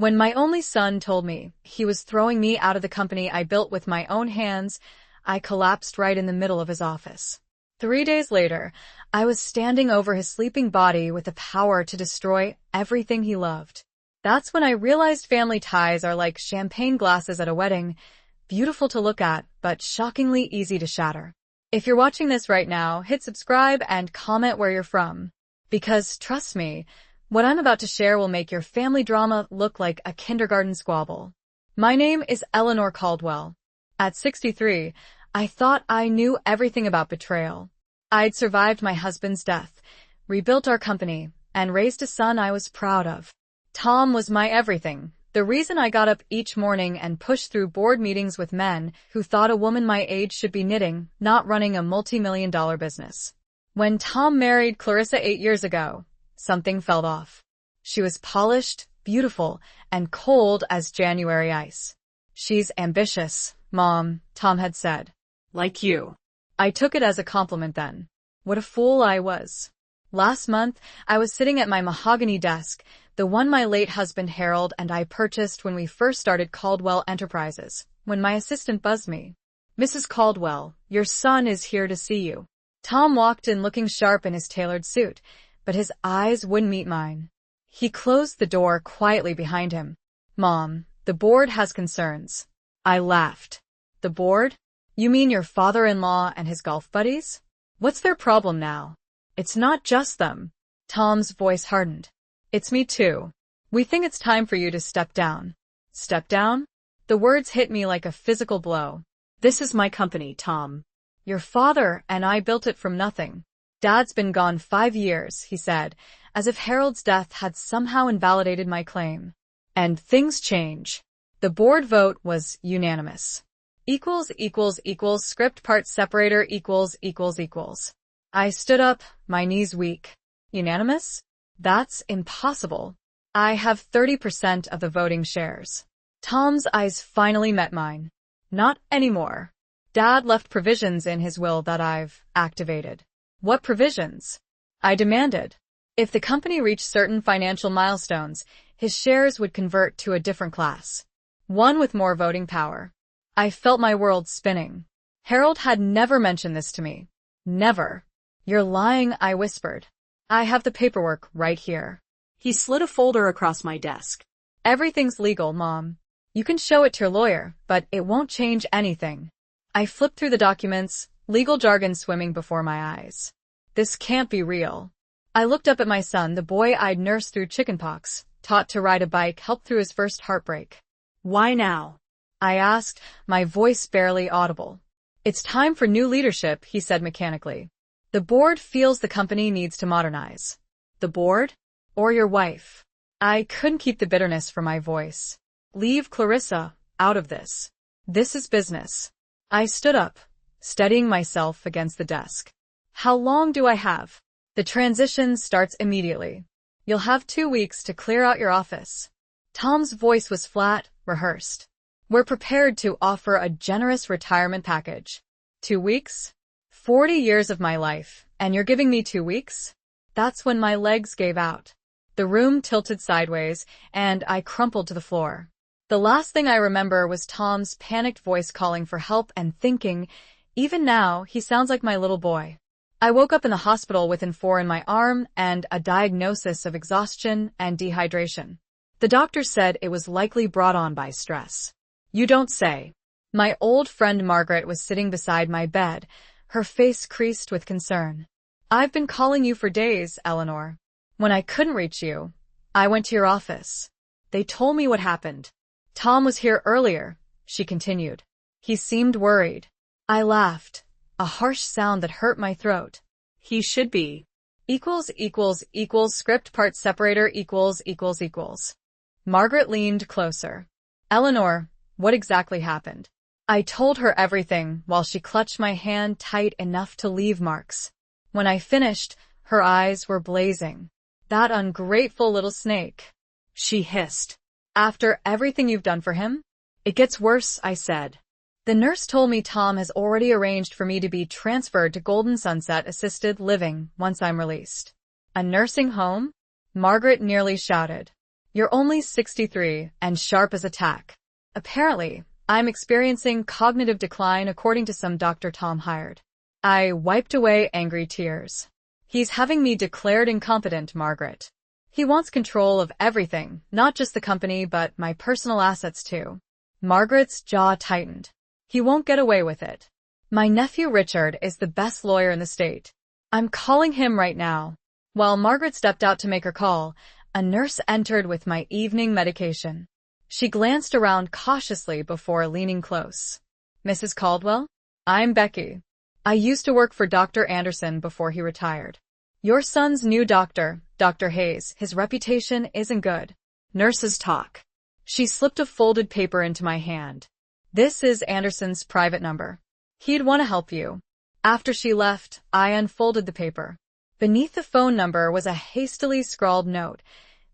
When my only son told me he was throwing me out of the company I built with my own hands, I collapsed right in the middle of his office. 3 days later, I was standing over his sleeping body with the power to destroy everything he loved. That's when I realized family ties are like champagne glasses at a wedding, beautiful to look at, but shockingly easy to shatter. If you're watching this right now, hit subscribe and comment where you're from. Because, trust me, what I'm about to share will make your family drama look like a kindergarten squabble. My name is Eleanor Caldwell. At 63, I thought I knew everything about betrayal. I'd survived my husband's death, rebuilt our company, and raised a son I was proud of. Tom was my everything, the reason I got up each morning and pushed through board meetings with men who thought a woman my age should be knitting, not running a multi-million-dollar business. When Tom married Clarissa 8 years ago, something fell off. She was polished, beautiful, and cold as January ice. "She's ambitious, Mom," Tom had said. Like you. I took it as a compliment then. What a fool I was. Last month, I was sitting at my mahogany desk, the one my late husband Harold and I purchased when we first started Caldwell Enterprises, when my assistant buzzed me. "Mrs. Caldwell, your son is here to see you." Tom walked in looking sharp in his tailored suit, but his eyes wouldn't meet mine. He closed the door quietly behind him. "Mom, the board has concerns." I laughed. "The board? You mean your father-in-law and his golf buddies? What's their problem now?" "It's not just them." Tom's voice hardened. "It's me too. We think it's time for you to step down." "Step down?" The words hit me like a physical blow. "This is my company, Tom. "Your father and I built it from nothing. Dad's been gone 5 years," he said, as if Harold's death had somehow invalidated my claim. "And things change." The board vote was unanimous. Script part separator equals. I stood up, my knees weak. Unanimous? That's impossible. I have 30% of the voting shares. Tom's eyes finally met mine. "Not anymore. Dad left provisions in his will that I've activated." "What provisions?" I demanded. If the company reached certain financial milestones, his shares would convert to a different class. One with more voting power. I felt my world spinning. Harold had never mentioned this to me. Never. "You're lying," I whispered. "I have the paperwork right here." He slid a folder across my desk. "Everything's legal, Mom. You can show it to your lawyer, but it won't change anything." I flipped through the documents, legal jargon swimming before my eyes. This can't be real. I looked up at my son, the boy I'd nursed through chickenpox, taught to ride a bike, helped through his first heartbreak. "Why now?" I asked, my voice barely audible. "It's time for new leadership," he said mechanically. "The board feels the company needs to modernize." "The board? Or your wife?" I couldn't keep the bitterness from my voice. "Leave Clarissa out of this. This is business." I stood up, steadying myself against the desk. "How long do I have?" "The transition starts immediately. You'll have 2 weeks to clear out your office." Tom's voice was flat, rehearsed. "We're prepared to offer a generous retirement package." 2 weeks? 40 years of my life, and you're giving me 2 weeks? That's when my legs gave out. The room tilted sideways, and I crumpled to the floor. The last thing I remember was Tom's panicked voice calling for help and thinking, even now, he sounds like my little boy. I woke up in the hospital with N4 in my arm and a diagnosis of exhaustion and dehydration. The doctor said it was likely brought on by stress. "You don't say." My old friend Margaret was sitting beside my bed, her face creased with concern. "I've been calling you for days, Eleanor. When I couldn't reach you, I went to your office. They told me what happened. Tom was here earlier," she continued. "He seemed worried." I laughed, a harsh sound that hurt my throat. "He should be." Script part separator equals. Margaret leaned closer. "Eleanor, what exactly happened?" I told her everything while she clutched my hand tight enough to leave marks. When I finished, her eyes were blazing. "That ungrateful little snake," she hissed. "After everything you've done for him?" "It gets worse," I said. "The nurse told me Tom has already arranged for me to be transferred to Golden Sunset Assisted Living once I'm released." "A nursing home?" Margaret nearly shouted. You're only 63 and sharp as a tack. Apparently, I'm experiencing cognitive decline according to some doctor Tom hired. I wiped away angry tears. He's having me declared incompetent, Margaret. He wants control of everything, not just the company but my personal assets too. Margaret's jaw tightened. He won't get away with it. My nephew Richard is the best lawyer in the state. I'm calling him right now. While Margaret stepped out to make her call, a nurse entered with my evening medication. She glanced around cautiously before leaning close. Mrs. Caldwell? I'm Becky. I used to work for Dr. Anderson before he retired. Your son's new doctor, Dr. Hayes, his reputation isn't good. Nurses talk. She slipped a folded paper into my hand. This is Anderson's private number. He'd want to help you. After she left, I unfolded the paper. Beneath the phone number was a hastily scrawled note.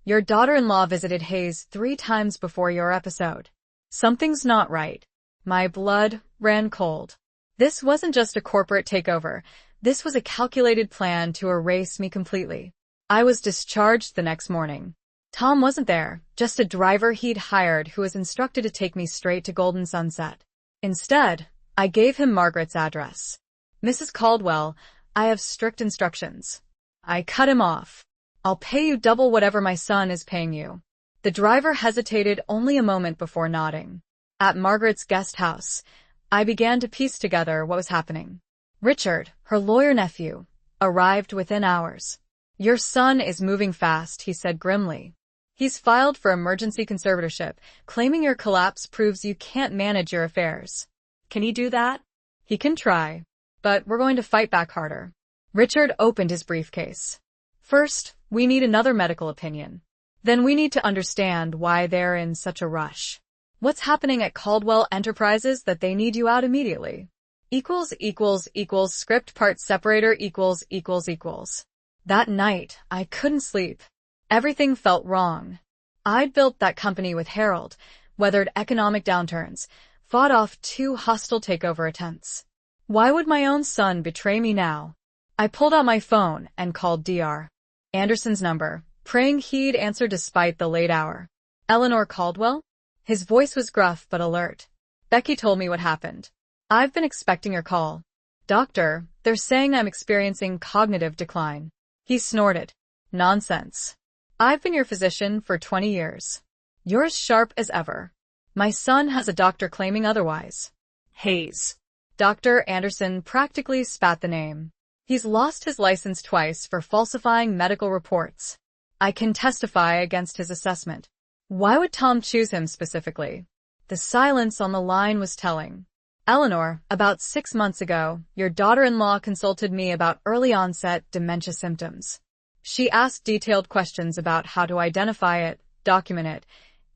Your daughter-in-law visited Hayes 3 times before your episode. Something's not right. My blood ran cold. This wasn't just a corporate takeover. This was a calculated plan to erase me completely. I was discharged the next morning. Tom wasn't there, just a driver he'd hired who was instructed to take me straight to Golden Sunset. Instead, I gave him Margaret's address. Mrs. Caldwell, I have strict instructions. I cut him off. I'll pay you double whatever my son is paying you. The driver hesitated only a moment before nodding. At Margaret's guest house, I began to piece together what was happening. Richard, her lawyer nephew, arrived within hours. Your son is moving fast, he said grimly. He's filed for emergency conservatorship, claiming your collapse proves you can't manage your affairs. Can he do that? He can try, but we're going to fight back harder. Richard opened his briefcase. First, we need another medical opinion. Then we need to understand why they're in such a rush. What's happening at Caldwell Enterprises that they need you out immediately? Script part separator equals. That night, I couldn't sleep. Everything felt wrong. I'd built that company with Harold, weathered economic downturns, fought off 2 hostile takeover attempts. Why would my own son betray me now? I pulled out my phone and called Dr. Anderson's number, praying he'd answer despite the late hour. Eleanor Caldwell? His voice was gruff but alert. Becky told me what happened. I've been expecting your call. Doctor, they're saying I'm experiencing cognitive decline. He snorted. Nonsense. I've been your physician for 20 years. You're as sharp as ever. My son has a doctor claiming otherwise. Hayes. Dr. Anderson practically spat the name. He's lost his license twice for falsifying medical reports. I can testify against his assessment. Why would Tom choose him specifically? The silence on the line was telling. Eleanor, about 6 months ago, your daughter-in-law consulted me about early-onset dementia symptoms. She asked detailed questions about how to identify it, document it,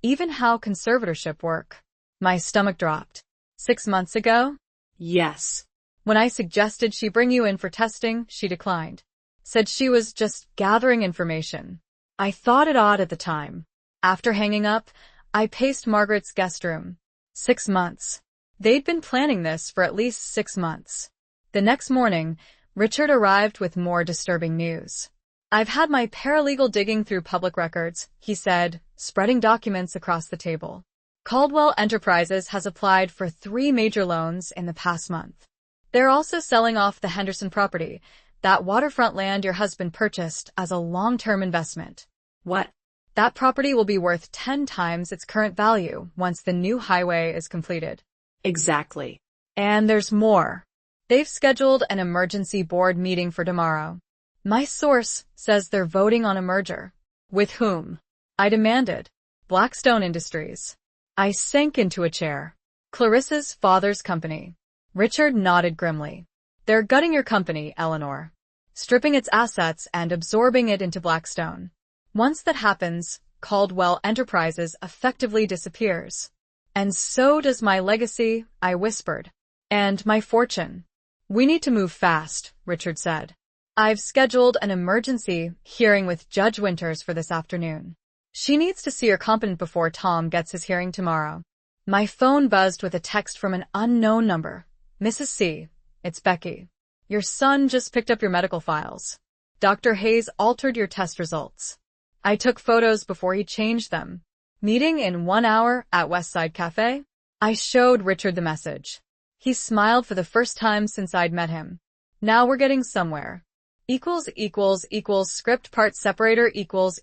even how conservatorship work. My stomach dropped. 6 months ago? Yes. When I suggested she bring you in for testing, she declined. Said she was just gathering information. I thought it odd at the time. After hanging up, I paced Margaret's guest room. 6 months. They'd been planning this for at least 6 months. The next morning, Richard arrived with more disturbing news. I've had my paralegal digging through public records, he said, spreading documents across the table. Caldwell Enterprises has applied for 3 major loans in the past month. They're also selling off the Henderson property, that waterfront land your husband purchased as a long-term investment. What? That property will be worth 10 times its current value once the new highway is completed. Exactly. And there's more. They've scheduled an emergency board meeting for tomorrow. My source says they're voting on a merger. With whom? I demanded. Blackstone Industries. I sank into a chair. Clarissa's father's company. Richard nodded grimly. They're gutting your company, Eleanor. Stripping its assets and absorbing it into Blackstone. Once that happens, Caldwell Enterprises effectively disappears. And so does my legacy, I whispered. And my fortune. We need to move fast, Richard said. I've scheduled an emergency hearing with Judge Winters for this afternoon. She needs to see her competent before Tom gets his hearing tomorrow. My phone buzzed with a text from an unknown number. Mrs. C, it's Becky. Your son just picked up your medical files. Dr. Hayes altered your test results. I took photos before he changed them. Meeting in 1 hour at Westside Cafe? I showed Richard the message. He smiled for the first time since I'd met him. Now we're getting somewhere. Script part separator equals.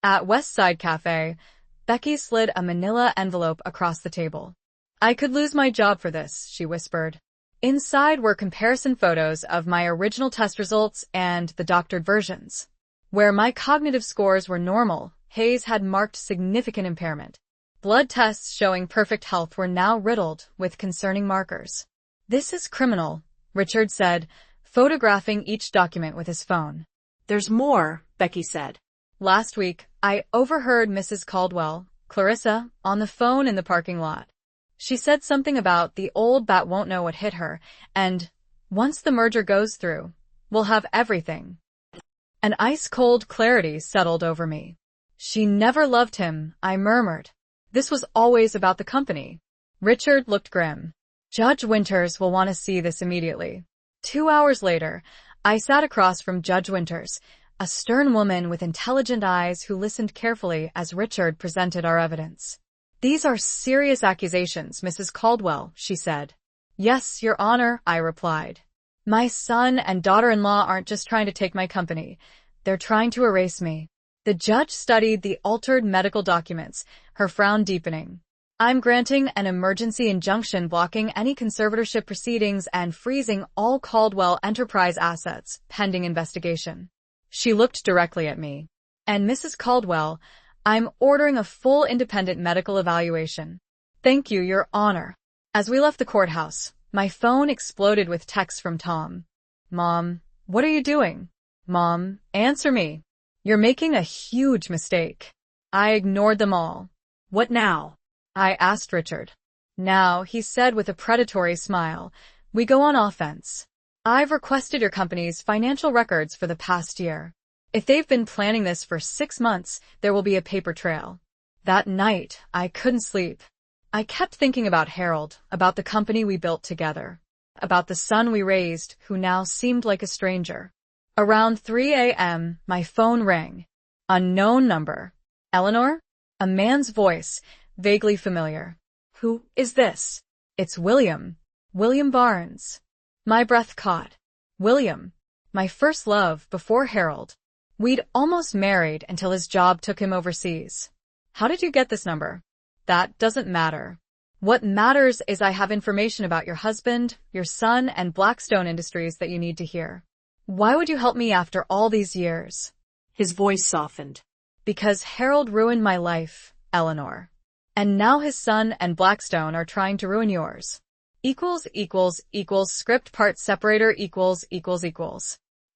At Westside Cafe, Becky slid a manila envelope across the table. I could lose my job for this, she whispered. Inside were comparison photos of my original test results and the doctored versions. Where my cognitive scores were normal, Hayes had marked significant impairment. Blood tests showing perfect health were now riddled with concerning markers. This is criminal, Richard said, photographing each document with his phone. There's more, Becky said. Last week, I overheard Mrs. Caldwell, Clarissa, on the phone in the parking lot. She said something about the old bat won't know what hit her, and once the merger goes through, we'll have everything. An ice-cold clarity settled over me. She never loved him, I murmured. This was always about the company. Richard looked grim. Judge Winters will want to see this immediately. 2 hours later, I sat across from Judge Winters, a stern woman with intelligent eyes who listened carefully as Richard presented our evidence. These are serious accusations, Mrs. Caldwell, she said. Yes, Your Honor, I replied. My son and daughter-in-law aren't just trying to take my company. They're trying to erase me. The judge studied the altered medical documents, her frown deepening. I'm granting an emergency injunction blocking any conservatorship proceedings and freezing all Caldwell Enterprise assets, pending investigation. She looked directly at me. And Mrs. Caldwell, I'm ordering a full independent medical evaluation. Thank you, Your Honor. As we left the courthouse, my phone exploded with texts from Tom. Mom, what are you doing? Mom, answer me. You're making a huge mistake. I ignored them all. What now? I asked Richard. Now, he said with a predatory smile, we go on offense. I've requested your company's financial records for the past year. If they've been planning this for 6 months, there will be a paper trail. That night, I couldn't sleep. I kept thinking about Harold, about the company we built together, about the son we raised, who now seemed like a stranger. Around 3 a.m., my phone rang. Unknown number. Eleanor? A man's voice, vaguely familiar. Who is this? It's William. William Barnes. My breath caught. William. My first love before Harold. We'd almost married until his job took him overseas. How did you get this number? That doesn't matter. What matters is I have information about your husband, your son, and Blackstone Industries that you need to hear. Why would you help me after all these years? His voice softened. Because Harold ruined my life, Eleanor. And now his son and Blackstone are trying to ruin yours. Script part separator equals.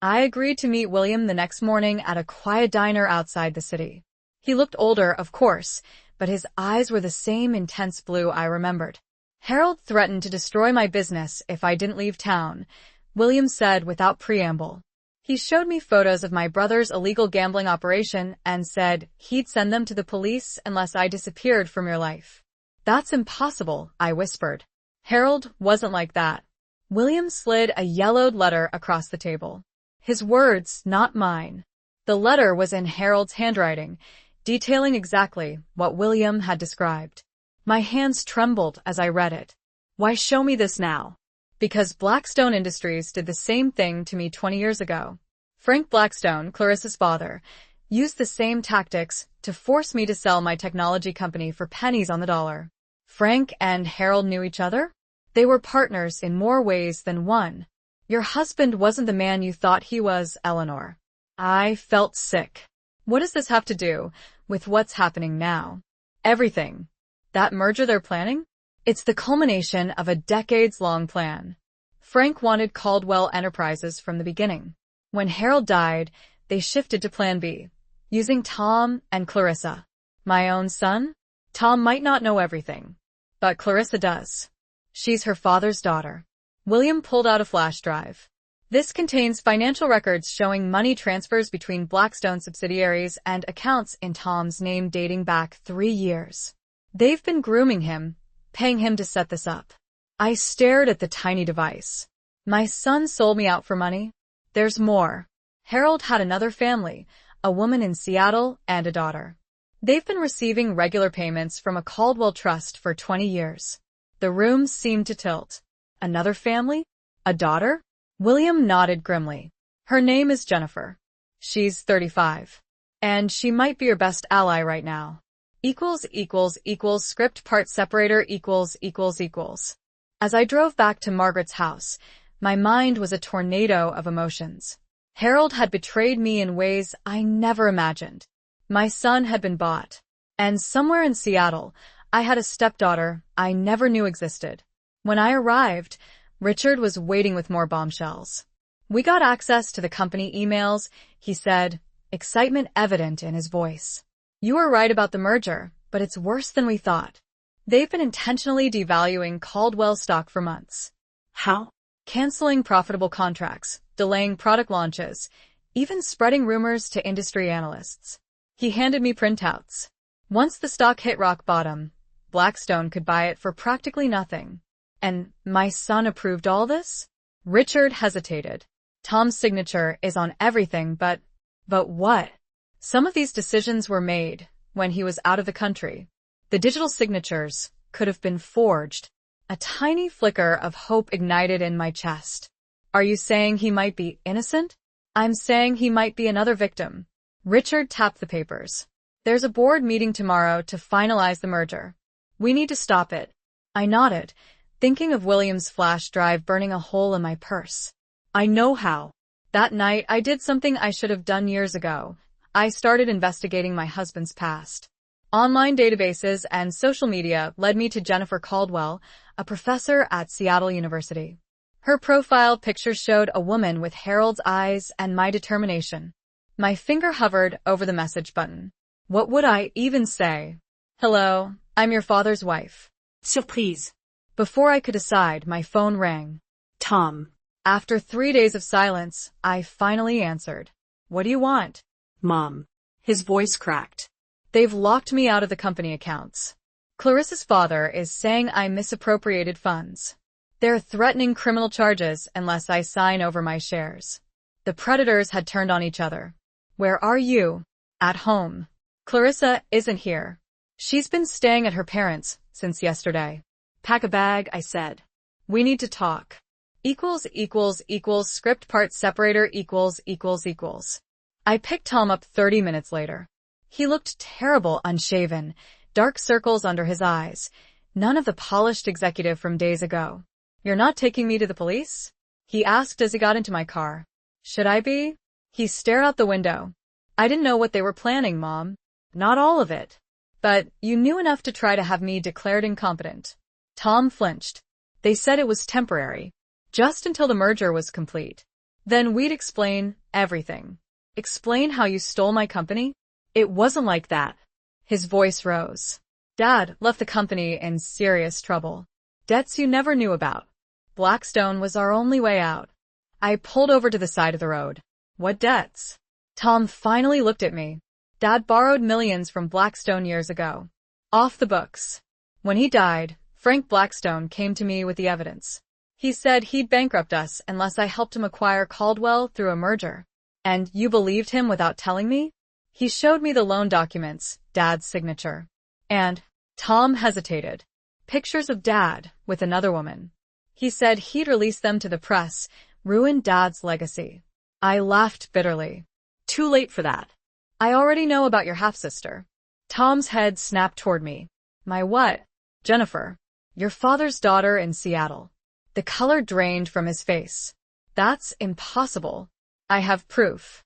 I agreed to meet William the next morning at a quiet diner outside the city. He looked older, of course, but his eyes were the same intense blue I remembered. Harold threatened to destroy my business if I didn't leave town, William said without preamble. He showed me photos of my brother's illegal gambling operation and said he'd send them to the police unless I disappeared from your life. That's impossible, I whispered. Harold wasn't like that. William slid a yellowed letter across the table. His words, not mine. The letter was in Harold's handwriting, detailing exactly what William had described. My hands trembled as I read it. Why show me this now? Because Blackstone Industries did the same thing to me 20 years ago. Frank Blackstone, Clarissa's father, used the same tactics to force me to sell my technology company for pennies on the dollar. Frank and Harold knew each other? They were partners in more ways than one. Your husband wasn't the man you thought he was, Eleanor. I felt sick. What does this have to do with what's happening now? Everything. That merger they're planning? It's the culmination of a decades-long plan. Frank wanted Caldwell Enterprises from the beginning. When Harold died, they shifted to Plan B, using Tom and Clarissa. My own son? Tom might not know everything, but Clarissa does. She's her father's daughter. William pulled out a flash drive. This contains financial records showing money transfers between Blackstone subsidiaries and accounts in Tom's name dating back 3 years. They've been grooming him, paying him to set this up. I stared at the tiny device. My son sold me out for money. There's more. Harold had another family, a woman in Seattle, and a daughter. They've been receiving regular payments from a Caldwell trust for 20 years. The room seemed to tilt. Another family? A daughter? William nodded grimly. Her name is Jennifer. She's 35. And she might be your best ally right now. Script part separator . As I drove back to Margaret's house, my mind was a tornado of emotions. Harold had betrayed me in ways I never imagined. My son had been bought. And somewhere in Seattle, I had a stepdaughter I never knew existed. When I arrived, Richard was waiting with more bombshells. We got access to the company emails, he said, excitement evident in his voice. You were right about the merger, but it's worse than we thought. They've been intentionally devaluing Caldwell stock for months. How? Canceling profitable contracts, delaying product launches, even spreading rumors to industry analysts. He handed me printouts. Once the stock hit rock bottom, Blackstone could buy it for practically nothing. And my son approved all this? Richard hesitated. Tom's signature is on everything, but what? Some of these decisions were made when he was out of the country. The digital signatures could have been forged. A tiny flicker of hope ignited in my chest. Are you saying he might be innocent? I'm saying he might be another victim. Richard tapped the papers. There's a board meeting tomorrow to finalize the merger. We need to stop it. I nodded, thinking of William's flash drive burning a hole in my purse. I know how. That night, I did something I should have done years ago. I started investigating my husband's past. Online databases and social media led me to Jennifer Caldwell, a professor at Seattle University. Her profile picture showed a woman with Harold's eyes and my determination. My finger hovered over the message button. What would I even say? Hello, I'm your father's wife. Surprise. Before I could decide, my phone rang. Tom. After 3 days of silence, I finally answered. What do you want? Mom. His voice cracked. They've locked me out of the company accounts. Clarissa's father is saying I misappropriated funds. They're threatening criminal charges unless I sign over my shares. The predators had turned on each other. Where are you? At home. Clarissa isn't here. She's been staying at her parents' since yesterday. Pack a bag, I said. We need to talk. Script part separator . I picked Tom up 30 minutes later. He looked terrible, unshaven, dark circles under his eyes, none of the polished executive from days ago. You're not taking me to the police? He asked as he got into my car. Should I be? He stared out the window. I didn't know what they were planning, Mom. Not all of it. But you knew enough to try to have me declared incompetent. Tom flinched. They said it was temporary. Just until the merger was complete. Then we'd explain everything. Explain how you stole my company? It wasn't like that. His voice rose. Dad left the company in serious trouble. Debts you never knew about. Blackstone was our only way out. I pulled over to the side of the road. What debts? Tom finally looked at me. Dad borrowed millions from Blackstone years ago. Off the books. When he died, Frank Blackstone came to me with the evidence. He said he'd bankrupt us unless I helped him acquire Caldwell through a merger. And you believed him without telling me? He showed me the loan documents, Dad's signature. And Tom hesitated. Pictures of Dad with another woman. He said he'd release them to the press, ruin Dad's legacy. I laughed bitterly. Too late for that. I already know about your half-sister. Tom's head snapped toward me. My what? Jennifer. Your father's daughter in Seattle. The color drained from his face. That's impossible. I have proof.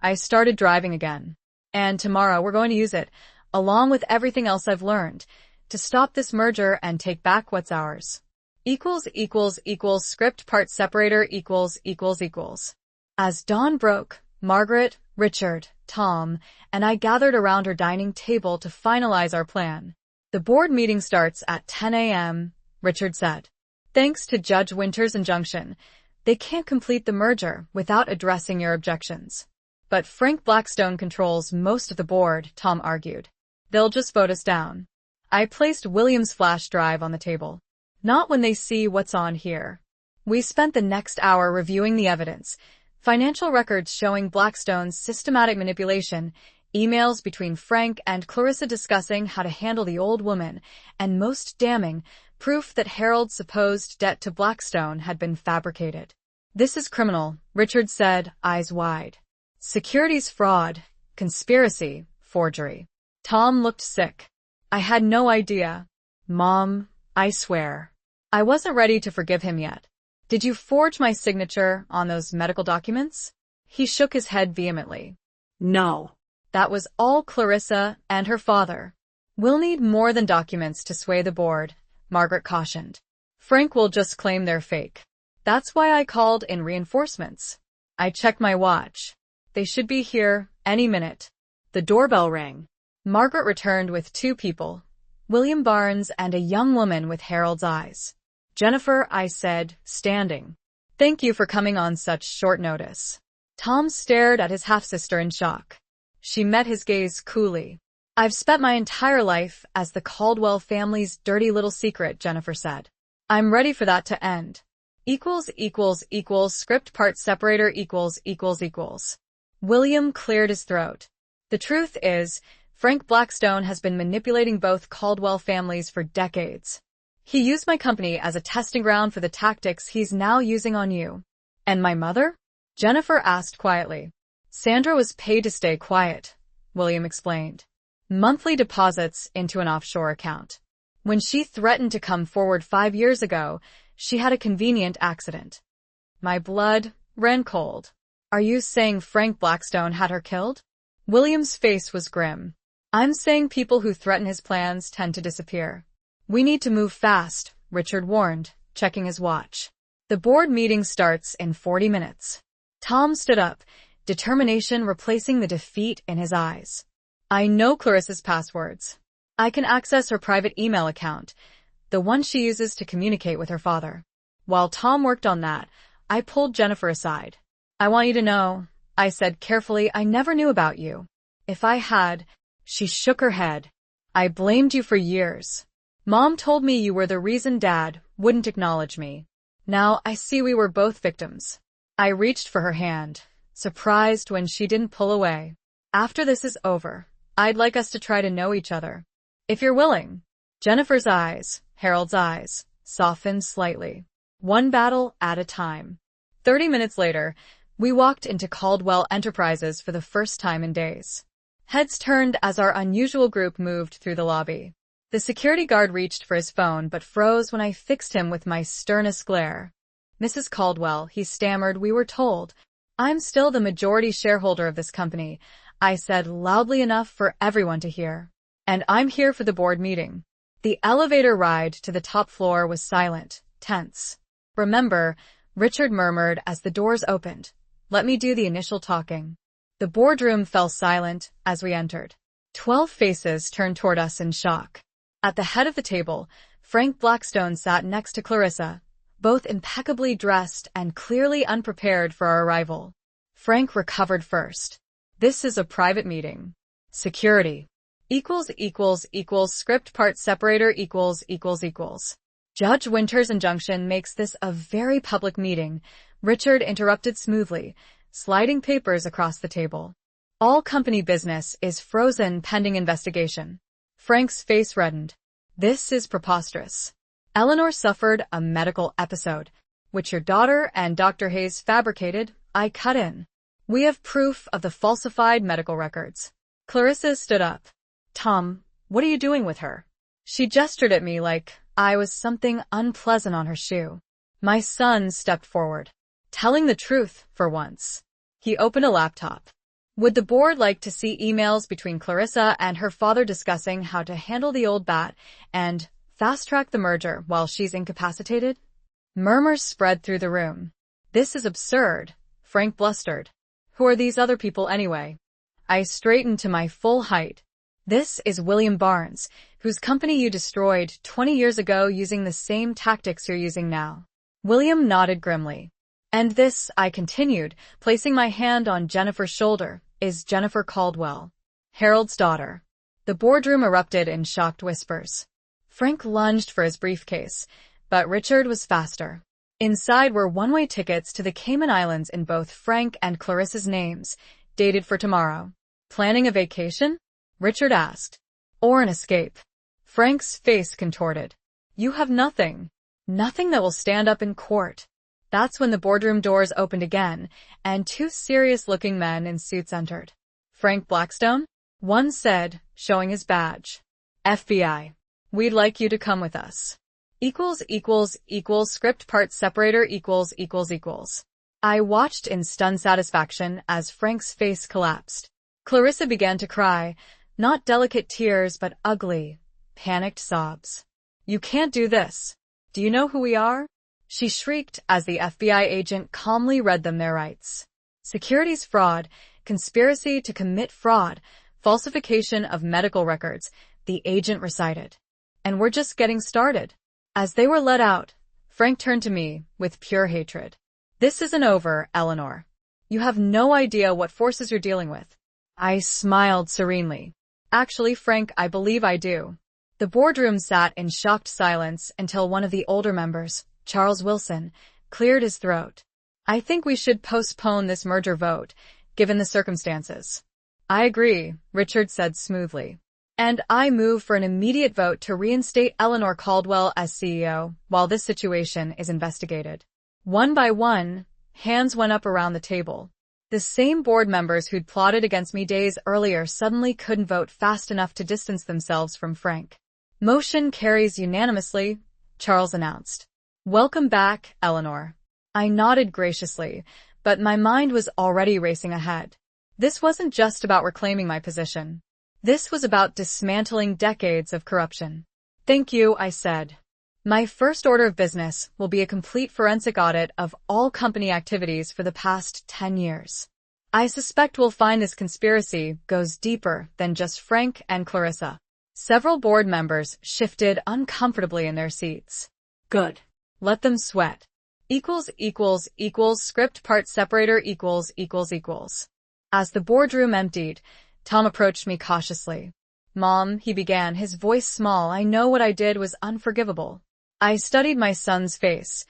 I started driving again. And tomorrow we're going to use it, along with everything else I've learned, to stop this merger and take back what's ours. Script part separator . As dawn broke, Margaret, Richard, Tom, and I gathered around her dining table to finalize our plan. The board meeting starts at 10 a.m., Richard said. Thanks to Judge Winter's injunction, they can't complete the merger without addressing your objections. But Frank Blackstone controls most of the board, Tom argued. They'll just vote us down. I placed William's flash drive on the table. Not when they see what's on here. We spent the next hour reviewing the evidence, Financial records showing Blackstone's systematic manipulation, emails between Frank and Clarissa discussing how to handle the old woman, and most damning, proof that Harold's supposed debt to Blackstone had been fabricated. "This is criminal," Richard said, eyes wide. "Securities fraud, conspiracy, forgery." Tom looked sick. "I had no idea. Mom, I swear." I wasn't ready to forgive him yet. "Did you forge my signature on those medical documents?" He shook his head vehemently. No. That was all Clarissa and her father. "We'll need more than documents to sway the board," Margaret cautioned. "Frank will just claim they're fake. That's why I called in reinforcements." I checked my watch. "They should be here any minute." The doorbell rang. Margaret returned with two people, William Barnes and a young woman with Harold's eyes. "Jennifer," I said, standing. "Thank you for coming on such short notice." Tom stared at his half-sister in shock. She met his gaze coolly. "I've spent my entire life as the Caldwell family's dirty little secret," Jennifer said. "I'm ready for that to end. Script part separator ====." William cleared his throat. "The truth is, Frank Blackstone has been manipulating both Caldwell families for decades. He used my company as a testing ground for the tactics he's now using on you." "And my mother?" Jennifer asked quietly. "Sandra was paid to stay quiet," William explained. "Monthly deposits into an offshore account. When she threatened to come forward 5 years ago, she had a convenient accident." My blood ran cold. "Are you saying Frank Blackstone had her killed?" William's face was grim. "I'm saying people who threaten his plans tend to disappear." "We need to move fast," Richard warned, checking his watch. "The board meeting starts in 40 minutes. Tom stood up, determination replacing the defeat in his eyes. "I know Clarissa's passwords. I can access her private email account, the one she uses to communicate with her father." While Tom worked on that, I pulled Jennifer aside. "I want you to know," I said carefully, "I never knew about you. If I had—" She shook her head. "I blamed you for years. Mom told me you were the reason Dad wouldn't acknowledge me. Now I see we were both victims." I reached for her hand, surprised when she didn't pull away. "After this is over, I'd like us to try to know each other. If you're willing." Jennifer's eyes, Harold's eyes, softened slightly. One battle at a time. 30 minutes later, we walked into Caldwell Enterprises for the first time in days. Heads turned as our unusual group moved through the lobby. The security guard reached for his phone but froze when I fixed him with my sternest glare. "Mrs. Caldwell," he stammered, "we were told." "I'm still the majority shareholder of this company," I said loudly enough for everyone to hear. "And I'm here for the board meeting." The elevator ride to the top floor was silent, tense. "Remember," Richard murmured as the doors opened, "let me do the initial talking." The boardroom fell silent as we entered. 12 faces turned toward us in shock. At the head of the table, Frank Blackstone sat next to Clarissa, both impeccably dressed and clearly unprepared for our arrival. Frank recovered first. "This is a private meeting. Security. Script part separator ===." "Judge Winter's injunction makes this a very public meeting," Richard interrupted smoothly, sliding papers across the table. "All company business is frozen pending investigation." Frank's face reddened. "This is preposterous. Eleanor suffered a medical episode, which your daughter and Dr. Hayes fabricated," I cut in. "We have proof of the falsified medical records." Clarissa stood up. "Tom, what are you doing with her?" She gestured at me like I was something unpleasant on her shoe. My son stepped forward. "Telling the truth, for once." He opened a laptop. "Would the board like to see emails between Clarissa and her father discussing how to handle the old bat and fast-track the merger while she's incapacitated?" Murmurs spread through the room. "This is absurd," Frank blustered. "Who are these other people anyway?" I straightened to my full height. "This is William Barnes, whose company you destroyed 20 years ago using the same tactics you're using now." William nodded grimly. "And this," I continued, placing my hand on Jennifer's shoulder, "is Jennifer Caldwell, Harold's daughter." The boardroom erupted in shocked whispers. Frank lunged for his briefcase, but Richard was faster. Inside were one-way tickets to the Cayman Islands in both Frank and Clarissa's names, dated for tomorrow. Planning a vacation? Richard asked. Or an escape? Frank's face contorted. You have nothing. Nothing that will stand up in court. That's when the boardroom doors opened again, and two serious-looking men in suits entered. Frank Blackstone? One said, showing his badge. FBI. We'd like you to come with us. Script part separator ===. I watched in stunned satisfaction as Frank's face collapsed. Clarissa began to cry, not delicate tears but ugly, panicked sobs. You can't do this. Do you know who we are? She shrieked as the FBI agent calmly read them their rights. Securities fraud, conspiracy to commit fraud, falsification of medical records, the agent recited. And we're just getting started. As they were let out, Frank turned to me with pure hatred. This isn't over, Eleanor. You have no idea what forces you're dealing with. I smiled serenely. Actually, Frank, I believe I do. The boardroom sat in shocked silence until one of the older members, Charles Wilson, cleared his throat. I think we should postpone this merger vote, given the circumstances. I agree, Richard said smoothly. And I move for an immediate vote to reinstate Eleanor Caldwell as CEO while this situation is investigated. One by one, hands went up around the table. The same board members who'd plotted against me days earlier suddenly couldn't vote fast enough to distance themselves from Frank. Motion carries unanimously, Charles announced. Welcome back, Eleanor. I nodded graciously, but my mind was already racing ahead. This wasn't just about reclaiming my position. This was about dismantling decades of corruption. Thank you, I said. My first order of business will be a complete forensic audit of all company activities for the past 10 years. I suspect we'll find this conspiracy goes deeper than just Frank and Clarissa. Several board members shifted uncomfortably in their seats. Good. Let them sweat. Script part separator ===. As the boardroom emptied, Tom approached me cautiously. Mom, he began, his voice small, I know what I did was unforgivable. I studied my son's face,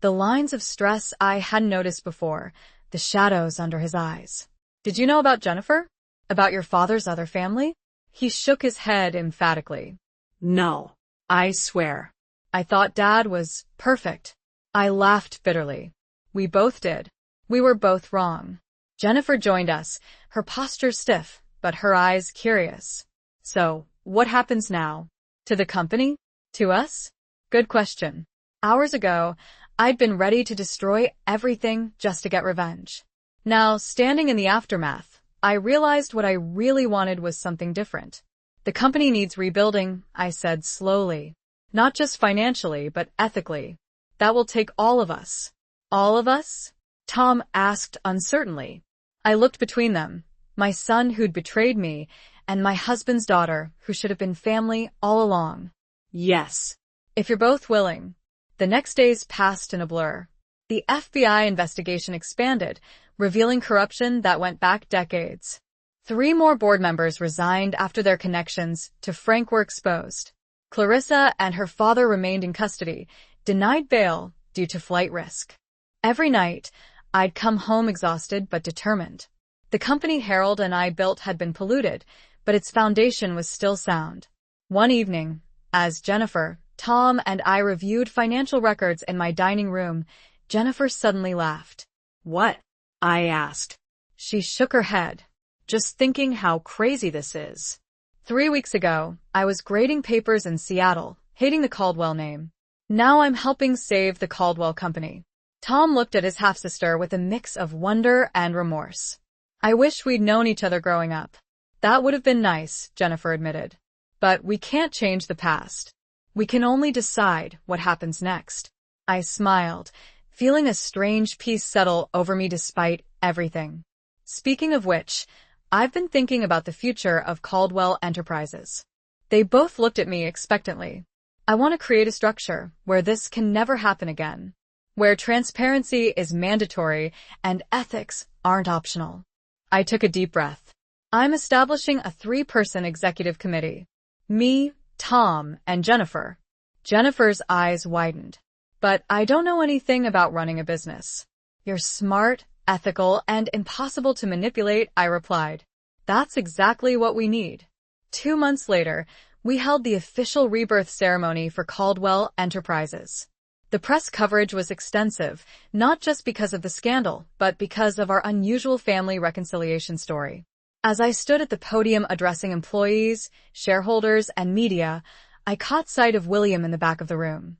the lines of stress I hadn't noticed before, the shadows under his eyes. Did you know about Jennifer? About your father's other family? He shook his head emphatically. No, I swear. I thought Dad was perfect. I laughed bitterly. We both did. We were both wrong. Jennifer joined us, her posture stiff, but her eyes curious. So, what happens now? To the company? To us? Good question. Hours ago, I'd been ready to destroy everything just to get revenge. Now, standing in the aftermath, I realized what I really wanted was something different. The company needs rebuilding, I said slowly. Not just financially, but ethically. That will take all of us. All of us? Tom asked uncertainly. I looked between them, my son who'd betrayed me, and my husband's daughter, who should have been family all along. Yes. If you're both willing. The next days passed in a blur. The FBI investigation expanded, revealing corruption that went back decades. 3 more board members resigned after their connections to Frank were exposed. Clarissa and her father remained in custody, denied bail due to flight risk. Every night, I'd come home exhausted but determined. The company Harold and I built had been polluted, but its foundation was still sound. One evening, as Jennifer, Tom, and I reviewed financial records in my dining room, Jennifer suddenly laughed. What? I asked. She shook her head. Just thinking how crazy this is. 3 weeks ago, I was grading papers in Seattle, hating the Caldwell name. Now I'm helping save the Caldwell company. Tom looked at his half-sister with a mix of wonder and remorse. I wish we'd known each other growing up. That would have been nice, Jennifer admitted. But we can't change the past. We can only decide what happens next. I smiled, feeling a strange peace settle over me despite everything. Speaking of which, I've been thinking about the future of Caldwell Enterprises. They both looked at me expectantly. I want to create a structure where this can never happen again, where transparency is mandatory and ethics aren't optional. I took a deep breath. I'm establishing a 3-person executive committee. Me, Tom, and Jennifer. Jennifer's eyes widened. but I don't know anything about running a business. You're smart, ethical, and impossible to manipulate, I replied. That's exactly what we need. 2 months later, we held the official rebirth ceremony for Caldwell Enterprises. The press coverage was extensive, not just because of the scandal, but because of our unusual family reconciliation story. As I stood at the podium addressing employees, shareholders, and media, I caught sight of William in the back of the room.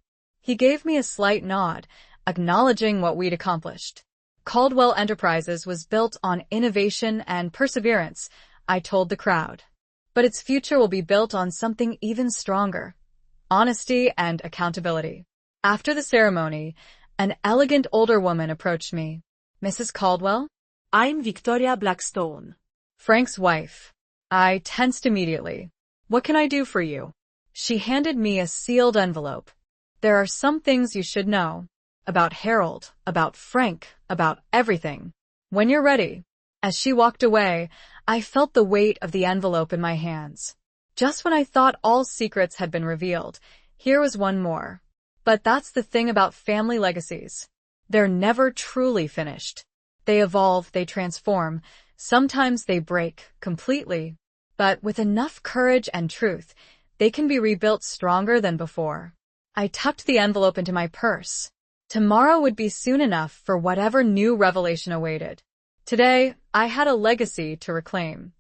He gave me a slight nod, acknowledging what we'd accomplished. Caldwell Enterprises was built on innovation and perseverance, I told the crowd. But its future will be built on something even stronger: honesty and accountability. After the ceremony, an elegant older woman approached me. Mrs. Caldwell? I'm Victoria Blackstone. Frank's wife. I tensed immediately. What can I do for you? She handed me a sealed envelope. There are some things you should know. About Harold, about Frank, about everything. When you're ready. As she walked away, I felt the weight of the envelope in my hands. Just when I thought all secrets had been revealed, here was one more. But that's the thing about family legacies. They're never truly finished. They evolve, they transform. Sometimes they break completely. But with enough courage and truth, they can be rebuilt stronger than before. I tucked the envelope into my purse. Tomorrow would be soon enough for whatever new revelation awaited. Today, I had a legacy to reclaim.